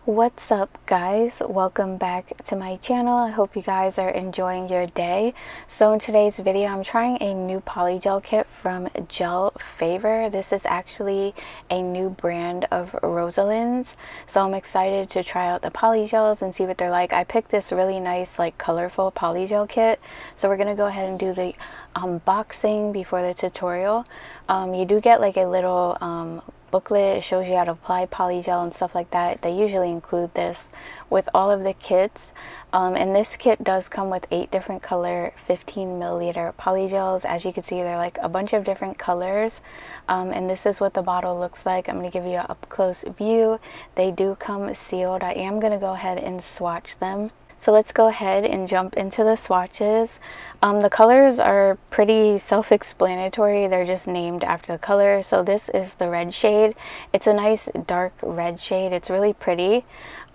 What's up guys, welcome back to my channel. I hope you guys are enjoying your day. So in today's video I'm trying a new polygel kit from Gelfavor. This is actually a new brand of Rosalind's, so I'm excited to try out the polygels and see what they're like. I picked this really nice like colorful polygel kit, so we're gonna go ahead and do the unboxing before the tutorial. You do get like a little booklet. It shows you how to apply polygel and stuff like that. They usually include this with all of the kits, and this kit does come with 8 different color 15 milliliter polygels. As you can see, they're like a bunch of different colors, and this is what the bottle looks like. I'm going to give you an up close view. They do come sealed. I am going to go ahead and swatch them. So let's go ahead and jump into the swatches. The colors are pretty self-explanatory. They're just named after the color. So this is the red shade. It's a nice dark red shade. It's really pretty.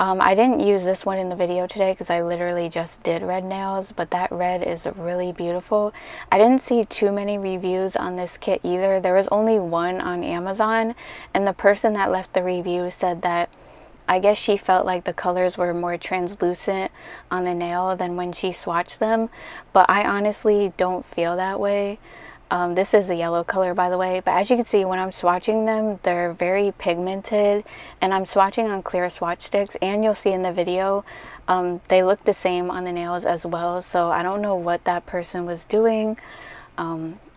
I didn't use this one in the video today because I literally just did red nails, but that red is really beautiful. I didn't see too many reviews on this kit either. There was only one on Amazon, and the person that left the review said that I guess she felt like the colors were more translucent on the nail than when she swatched them, but I honestly don't feel that way. This is the yellow color, by the way, but as you can see when I'm swatching them, they're very pigmented, and I'm swatching on clear swatch sticks, and you'll see in the video they look the same on the nails as well, so I don't know what that person was doing.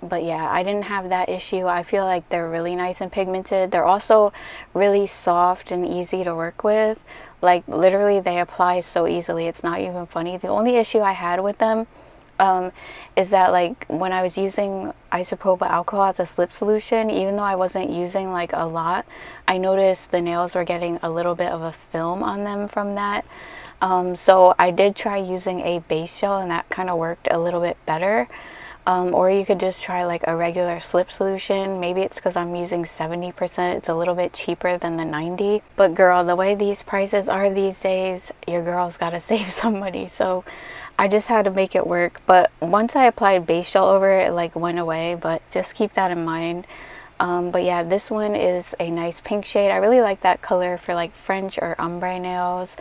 But yeah, I didn't have that issue. I feel like they're really nice and pigmented. They're also really soft and easy to work with. Like literally they apply so easily, it's not even funny. The only issue I had with them is that like when I was using isopropyl alcohol as a slip solution, even though I wasn't using like a lot, I noticed the nails were getting a little bit of a film on them from that. So I did try using a base gel, and that kind of worked a little bit better. Or you could just try like a regular slip solution. Maybe it's because I'm using 70%. It's a little bit cheaper than the 90. But girl, the way these prices are these days, your girl's got to save some money. So I just had to make it work. But once I applied base gel over it, it like went away. But just keep that in mind. But yeah, this one is a nice pink shade. I really like that color for like French or ombre nails.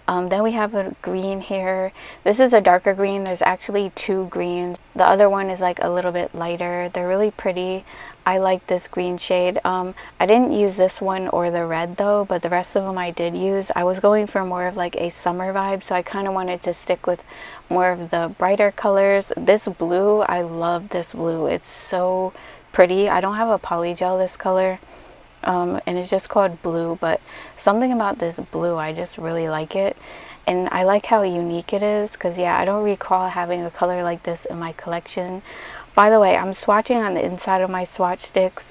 Then we have a green here. This is a darker green. There's actually 2 greens. The other one is like a little bit lighter. They're really pretty. I like this green shade. I didn't use this one or the red though, but the rest of them I did use. I was going for more of like a summer vibe, so I kind of wanted to stick with more of the brighter colors. This blue, I love this blue. It's so pretty. I don't have a polygel this color, and it's just called blue, but something about this blue, I just really like it, and I like how unique it is, because yeah, I don't recall having a color like this in my collection. By the way, I'm swatching on the inside of my swatch sticks,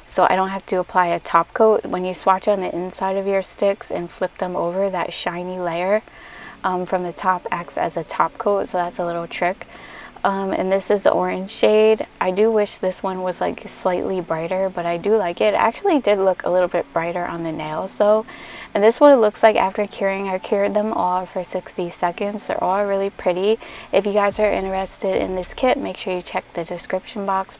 so I don't have to apply a top coat. When you swatch on the inside of your sticks and flip them over, that shiny layer from the top acts as a top coat, so that's a little trick. And this is the orange shade. I do wish this one was like slightly brighter, but I do like it. It actually did look a little bit brighter on the nails though. And this is what it looks like after curing. I cured them all for 60 seconds. They're all really pretty. If you guys are interested in this kit, make sure you check the description box.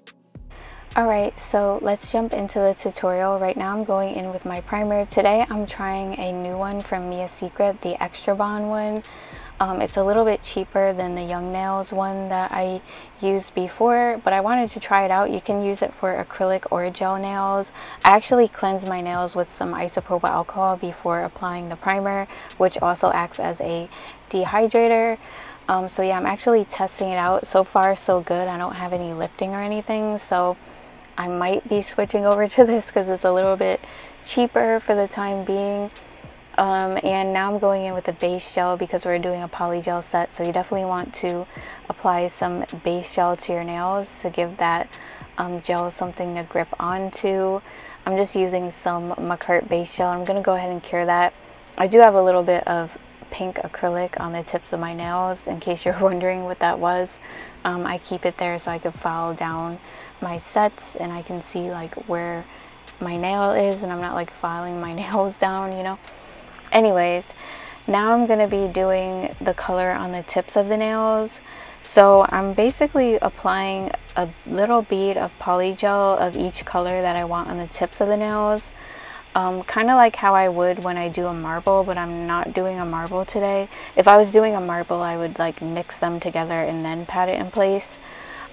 Alright, so let's jump into the tutorial. Right now I'm going in with my primer. Today I'm trying a new one from Mia Secret, the Extra Bond one. It's a little bit cheaper than the Young Nails one that I used before, but I wanted to try it out. You can use it for acrylic or gel nails. I actually cleanse my nails with some isopropyl alcohol before applying the primer, which also acts as a dehydrator. So yeah, I'm actually testing it out. So far so good. I don't have any lifting or anything, so I might be switching over to this because it's a little bit cheaper for the time being. And now I'm going in with a base gel because we're doing a polygel set, so you definitely want to apply some base gel to your nails to give that gel something to grip onto. I'm just using some Papercut base gel. I'm going to go ahead and cure that. I do have a little bit of pink acrylic on the tips of my nails, in case you're wondering what that was. I keep it there so I can file down my sets and I can see like where my nail is, and I'm not like filing my nails down, you know. Anyways, now I'm going to be doing the color on the tips of the nails. So I'm basically applying a little bead of polygel of each color that I want on the tips of the nails. kind of like how I would when I do a marble, but I'm not doing a marble today. If I was doing a marble, I would like mix them together and then pat it in place.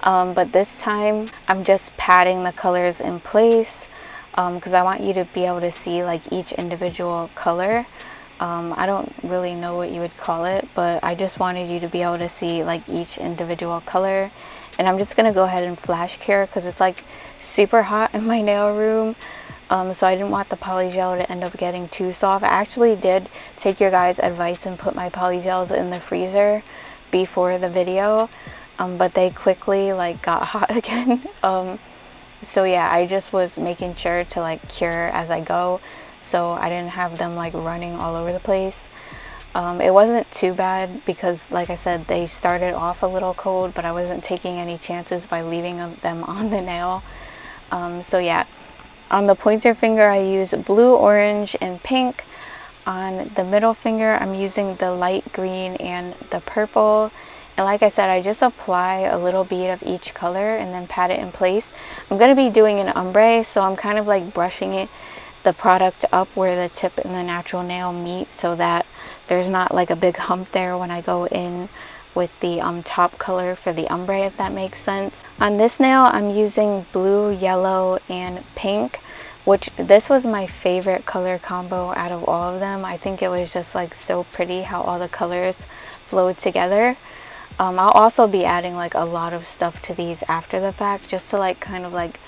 But this time I'm just patting the colors in place because I want you to be able to see like each individual color. I don't really know what you would call it, but I just wanted you to be able to see like each individual color. And I'm just gonna go ahead and flash cure because it's like super hot in my nail room. So I didn't want the polygel to end up getting too soft. I actually did take your guys' advice and put my polygels in the freezer before the video, but they quickly like got hot again. So yeah, I just was making sure to like cure as I go, so I didn't have them like running all over the place. It wasn't too bad because like I said, they started off a little cold, but I wasn't taking any chances by leaving them on the nail. So yeah, on the pointer finger I use blue, orange, and pink. On the middle finger I'm using the light green and the purple. And like I said, I just apply a little bead of each color and then pat it in place. I'm going to be doing an ombre, so I'm kind of like brushing the product up where the tip and the natural nail meet so that there's not like a big hump there when I go in with the top color for the ombre, if that makes sense. On this nail I'm using blue, yellow, and pink, which this was my favorite color combo out of all of them. I think it was just like so pretty how all the colors flowed together. I'll also be adding like a lot of stuff to these after the fact, just to like kind of like,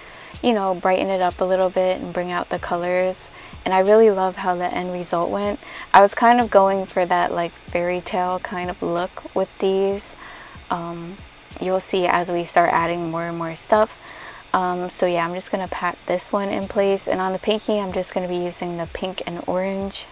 you know, brighten it up a little bit and bring out the colors. And I really love how the end result went. I was kind of going for that like fairy tale kind of look with these. You'll see as we start adding more and more stuff. So yeah, I'm just gonna pat this one in place, and on the pinky I'm just gonna be using the pink and orange.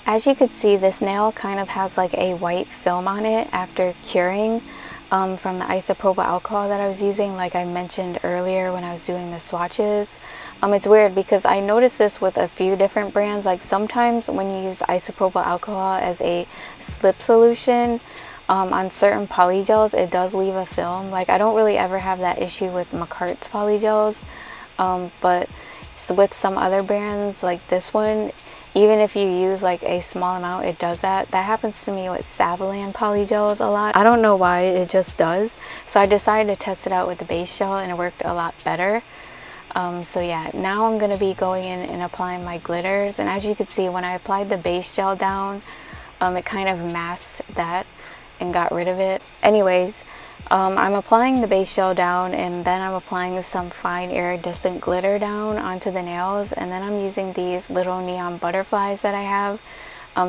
As you could see, this nail kind of has like a white film on it after curing from the isopropyl alcohol that I was using, like I mentioned earlier when I was doing the swatches. It's weird because I noticed this with a few different brands. Like sometimes when you use isopropyl alcohol as a slip solution on certain polygels, it does leave a film. Like I don't really ever have that issue with Macart's polygels, but with some other brands like this one, even if you use like a small amount, it does that. That happens to me with Savlon polygels a lot. I don't know why, it just does. So I decided to test it out with the base gel and it worked a lot better. So yeah, now I'm going to be going in and applying my glitters. And as you can see, when I applied the base gel down, it kind of masked that and got rid of it. Anyways, I'm applying the base gel down, and then I'm applying some fine iridescent glitter down onto the nails, and then I'm using these little neon butterflies that I have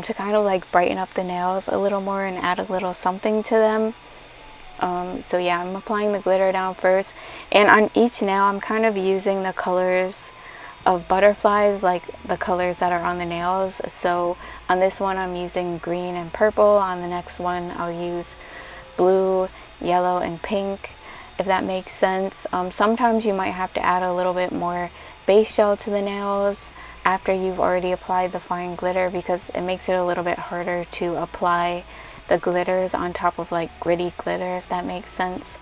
to kind of like brighten up the nails a little more and add a little something to them. So yeah, I'm applying the glitter down first, and on each nail I'm kind of using the colors of butterflies, like the colors that are on the nails. So on this one I'm using green and purple. On the next one I'll use blue, yellow, and pink, if that makes sense. Sometimes you might have to add a little bit more base gel to the nails after you've already applied the fine glitter, because it makes it a little bit harder to apply the glitters on top of like gritty glitter, if that makes sense.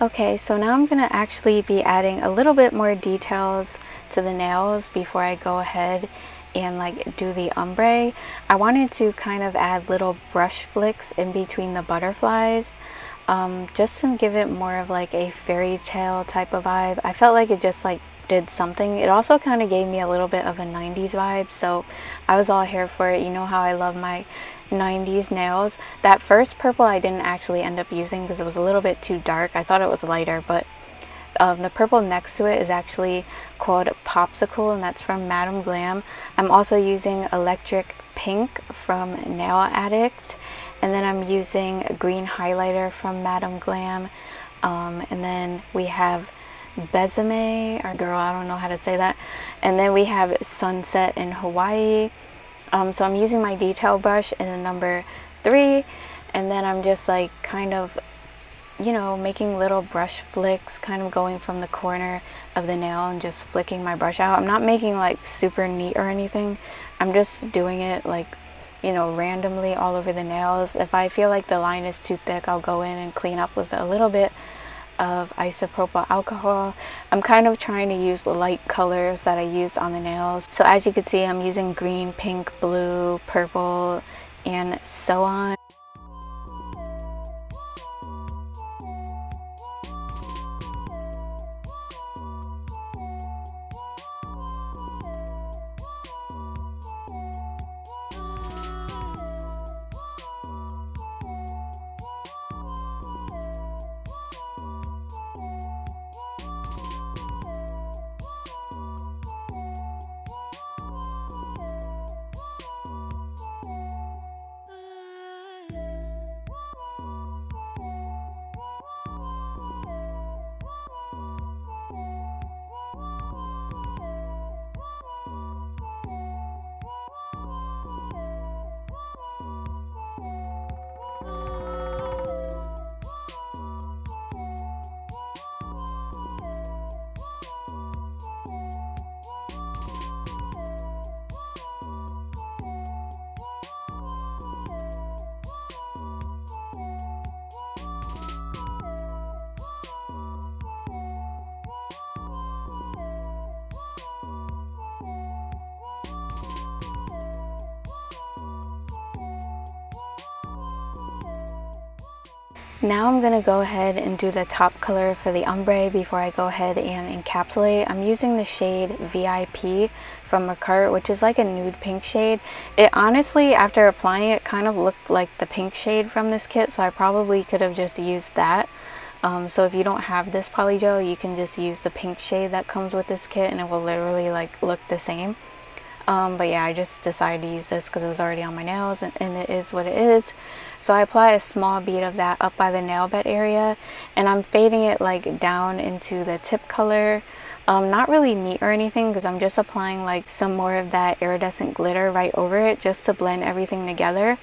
Okay, so now I'm going to actually be adding a little bit more details to the nails before I go ahead and like do the ombre. I wanted to kind of add little brush flicks in between the butterflies, just to give it more of like a fairy tale type of vibe. I felt like it just like did something. It also kind of gave me a little bit of a 90s vibe, so I was all here for it. You know how I love my 90s nails. That first purple I didn't actually end up using because it was a little bit too dark. I thought it was lighter, but the purple next to it is actually called Popsicle, and that's from Madame Glam. I'm also using Electric Pink from Nail Addict, and then I'm using a green highlighter from Madame Glam, and then we have Besame, or girl, I don't know how to say that, and then we have Sunset in Hawaii. So I'm using my detail brush in the number 3, and then I'm just like kind of, you know, making little brush flicks, kind of going from the corner of the nail and just flicking my brush out. I'm not making like super neat or anything. I'm just doing it like, you know, randomly all over the nails. If I feel like the line is too thick, I'll go in and clean up with a little bit of isopropyl alcohol. I'm kind of trying to use the light colors that I used on the nails. So as you can see, I'm using green, pink, blue, purple, and so on. Now I'm going to go ahead and do the top color for the ombre before I go ahead and encapsulate. I'm using the shade VIP from Mercart, which is like a nude pink shade. It honestly, after applying it, kind of looked like the pink shade from this kit, so I probably could have just used that. So if you don't have this polygel, you can just use the pink shade that comes with this kit and it will literally like look the same. But yeah, I just decided to use this because it was already on my nails, and it is what it is. So I apply a small bead of that up by the nail bed area, and I'm fading it like down into the tip color. Not really neat or anything, because I'm just applying like some more of that iridescent glitter right over it just to blend everything together.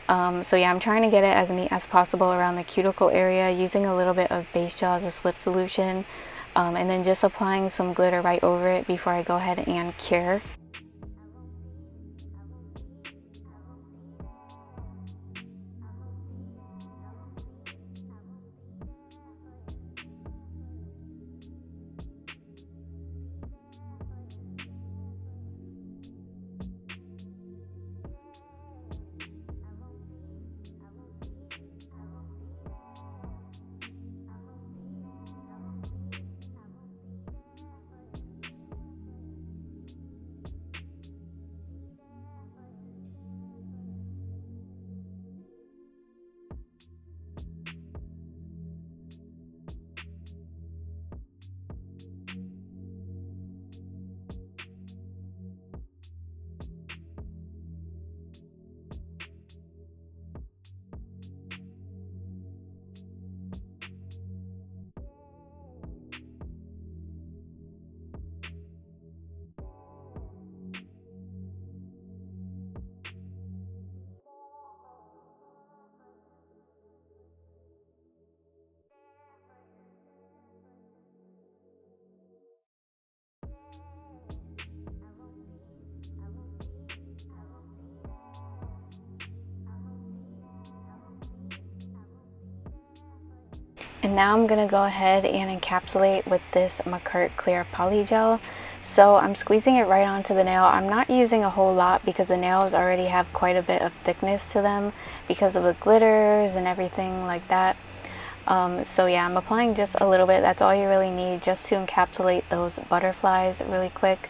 So yeah, I'm trying to get it as neat as possible around the cuticle area, using a little bit of base gel as a slip solution, and then just applying some glitter right over it before I go ahead and cure. And now I'm going to go ahead and encapsulate with this McCurt Clear Polygel. So I'm squeezing it right onto the nail. I'm not using a whole lot because the nails already have quite a bit of thickness to them because of the glitters and everything like that. So yeah, I'm applying just a little bit. That's all you really need, just to encapsulate those butterflies really quick.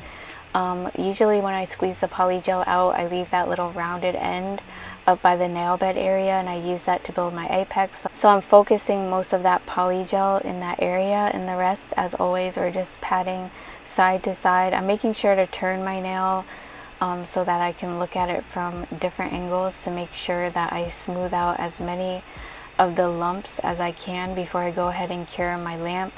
Usually when I squeeze the polygel out, I leave that little rounded end up by the nail bed area, and I use that to build my apex. So I'm focusing most of that polygel in that area, and the rest, as always, we're just patting side to side. I'm making sure to turn my nail so that I can look at it from different angles to make sure that I smooth out as many of the lumps as I can before I go ahead and cure my lamp.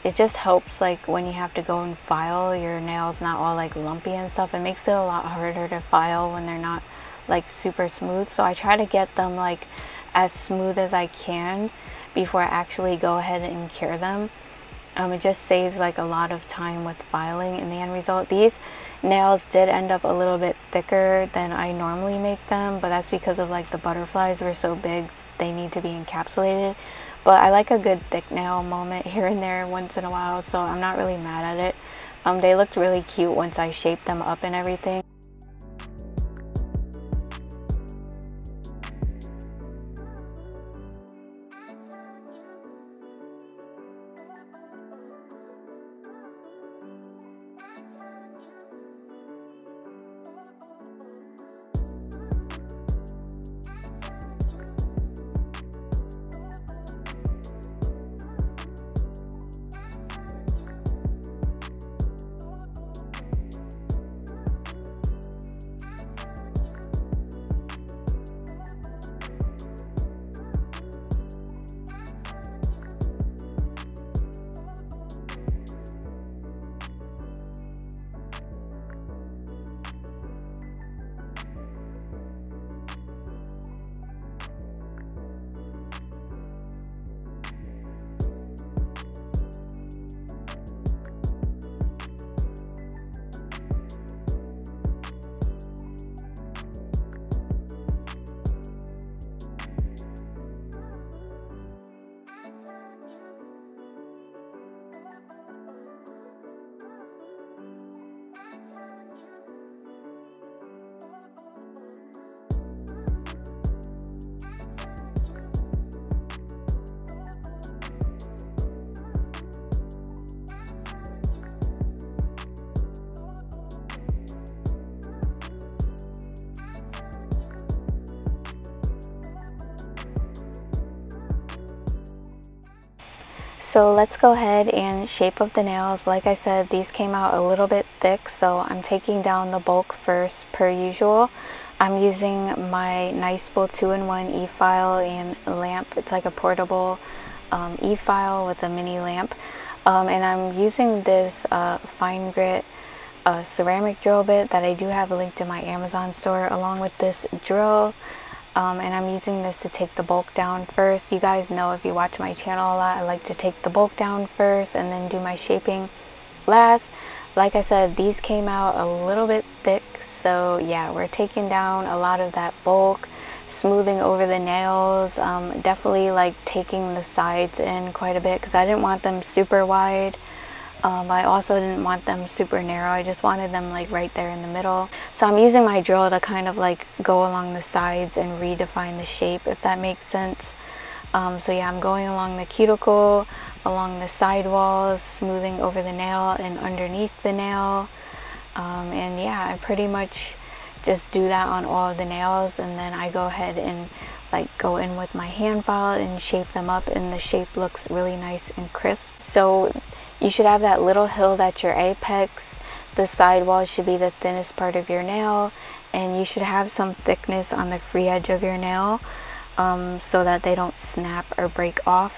It just helps, like, when you have to go and file your nails not all like lumpy and stuff. It makes it a lot harder to file when they're not like super smooth. So I try to get them like as smooth as I can before I actually go ahead and cure them. It just saves like a lot of time with filing in the end result. These nails did end up a little bit thicker than I normally make them, but that's because of like the butterflies were so big, they need to be encapsulated. But I like a good thick nail moment here and there once in a while, so I'm not really mad at it. They looked really cute once I shaped them up and everything. So let's go ahead and shape up the nails. Like I said, these came out a little bit thick, so I'm taking down the bulk first per usual. I'm using my Niceble 2-in-1 e-file and lamp. It's like a portable e-file with a mini lamp. And I'm using this fine grit ceramic drill bit that I do have linked in my Amazon store, along with this drill. And I'm using this to take the bulk down first. You guys know, if you watch my channel a lot, I like to take the bulk down first and then do my shaping last. Like I said, these came out a little bit thick, so yeah, we're taking down a lot of that bulk, smoothing over the nails, definitely like taking the sides in quite a bit because I didn't want them super wide. I also didn't want them super narrow. I just wanted them like right there in the middle. So I'm using my drill to kind of like go along the sides and redefine the shape, if that makes sense. So yeah, I'm going along the cuticle, along the side walls, smoothing over the nail and underneath the nail. And yeah, I pretty much just do that on all of the nails, and then I go ahead and like go in with my hand file and shape them up, and the shape looks really nice and crisp. So you should have that little hill that's your apex. The sidewall should be the thinnest part of your nail, and you should have some thickness on the free edge of your nail so that they don't snap or break off.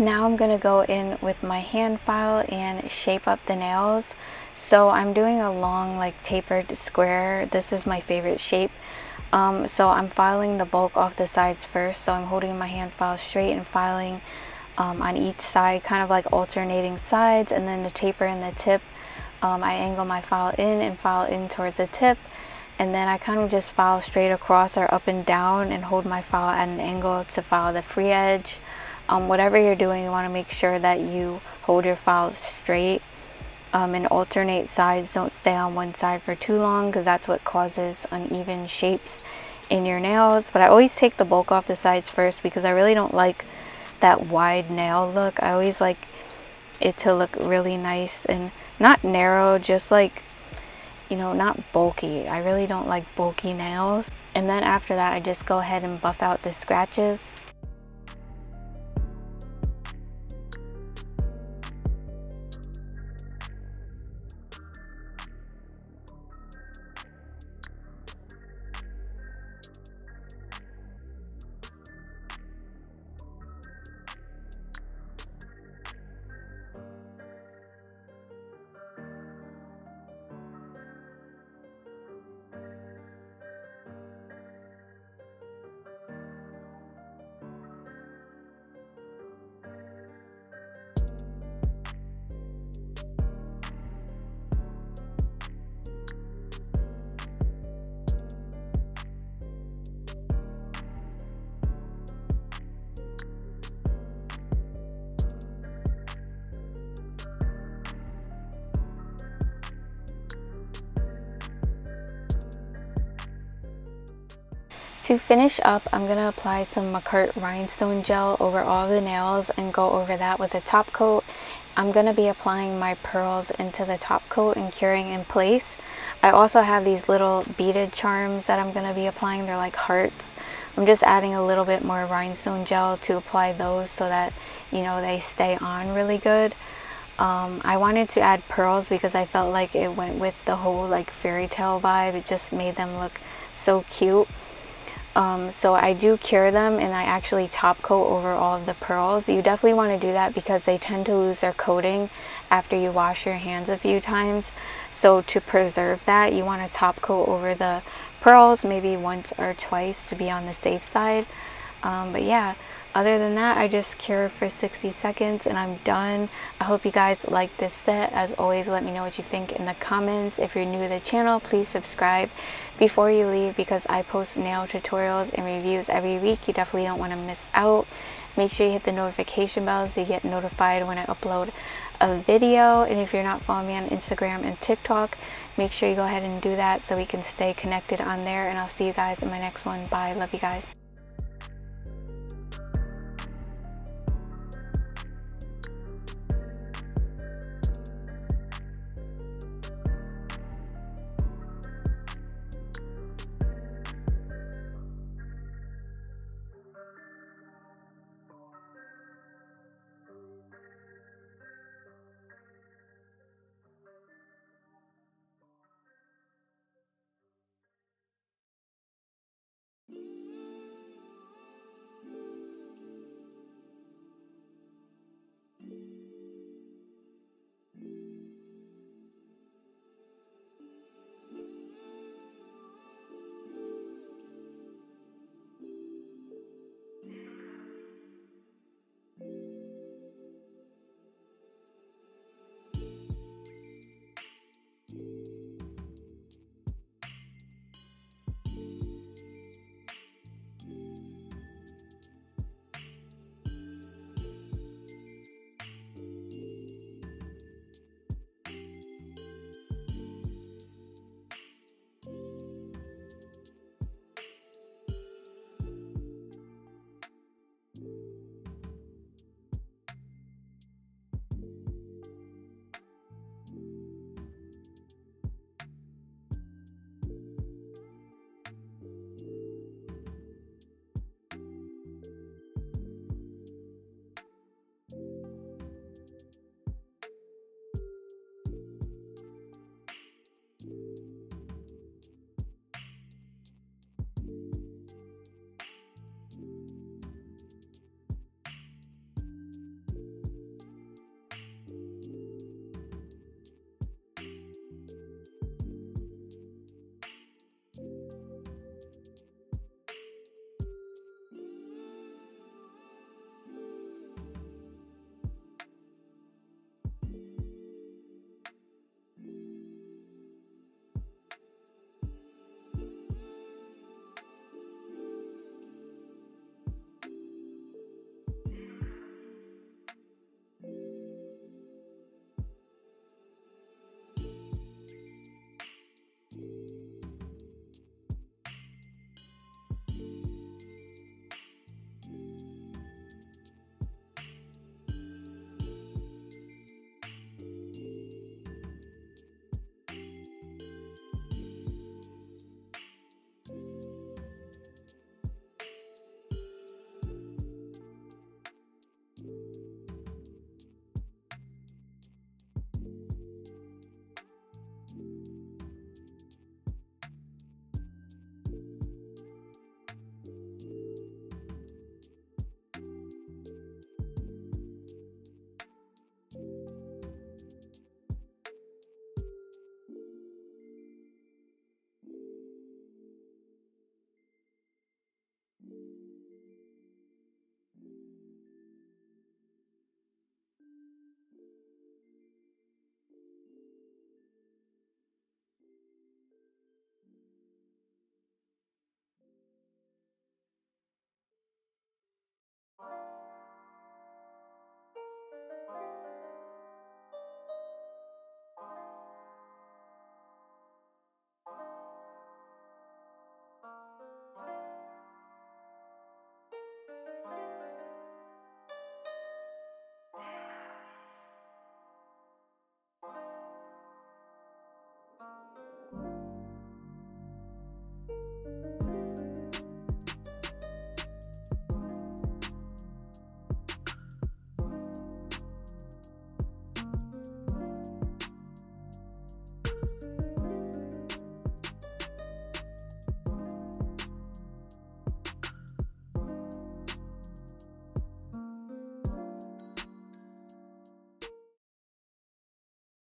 Now I'm going to go in with my hand file and shape up the nails. So I'm doing a long, like, tapered square. This is my favorite shape. So I'm filing the bulk off the sides first. So I'm holding my hand file straight and filing on each side, kind of like alternating sides, and then the taper in the tip. I angle my file in and file in towards the tip, and then I kind of just file straight across or up and down and hold my file at an angle to file the free edge. Whatever you're doing, you want to make sure that you hold your files straight and alternate sides. Don't stay on one side for too long, because that's what causes uneven shapes in your nails. But I always take the bulk off the sides first, because I really don't like that wide nail look. I always like it to look really nice and not narrow, just like, you know, not bulky. I really don't like bulky nails. And then after that, I just go ahead and buff out the scratches. To finish up, I'm going to apply some rhinestone gel over all the nails and go over that with a top coat. I'm going to be applying my pearls into the top coat and curing in place. I also have these little beaded charms that I'm going to be applying. They're like hearts. I'm just adding a little bit more rhinestone gel to apply those so that, you know, they stay on really good. I wanted to add pearls because I felt like it went with the whole like fairy tale vibe. It just made them look so cute. So I do cure them, and I actually top coat over all of the pearls. You definitely want to do that because they tend to lose their coating after you wash your hands a few times. So to preserve that, you want to top coat over the pearls maybe once or twice to be on the safe side. But yeah, other than that, I just cure for 60 seconds and I'm done. I hope you guys like this set. As always, let me know what you think in the comments. If you're new to the channel, please subscribe before you leave, because I post nail tutorials and reviews every week. You definitely don't want to miss out. Make sure you hit the notification bell so you get notified when I upload a video. And if you're not following me on Instagram and TikTok, make sure you go ahead and do that so we can stay connected on there. And I'll see you guys in my next one. Bye. Love you guys.